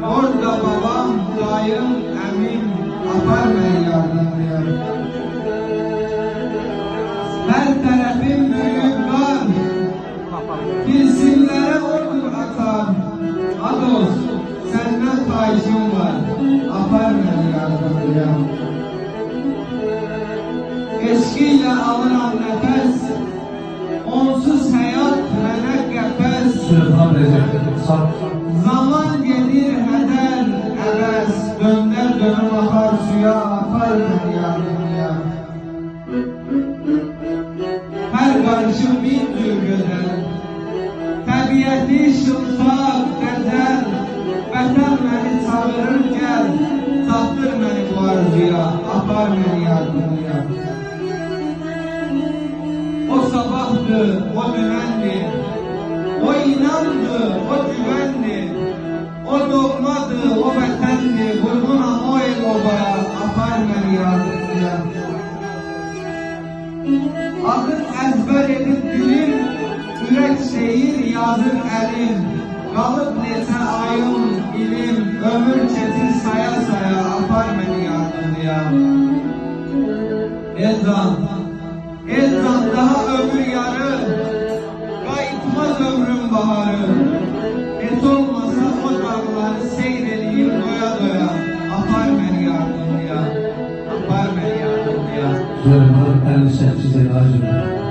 Orada babam, dayım, əmim apar beni yardımlıya. Her tarafım büyük var, tilsimlere ordur atar. Ados, senden fahişim var, apar beni yardımlıya. Eşkiyle alınan nefes, onsuz hayat mənə qəfəs. Süleyman Recep, sağ. Zaman gedir heden əbəs, döndər dönüm akar suya, apar beni yardımlıya. Her karışım bindir güzel, təbiyyəti şıltaq, qəzəl. Vətən məni çağırır gəl, çatdır məni bu arzuya, apar beni yardımlıya. O sabahtı, o dümendi, o inandı, o güvendi, o doğmadı, o vətəndi, vurgunam o el obaya, apar beni yardımlıya. Adın əzbər edib dilim, ürək şehir yazır əlim, qalıb neçə ayım, ilim, ömür keçir saya saya, apar beni yardımlıya. Elzan daha ömür yarı, qayıtmaz ömrün baharı. Et olmasa o dağları seyredeyim doya doya, apar beni yardımlıya, apar beni yardımlıya. Süleyman 58 Elacı.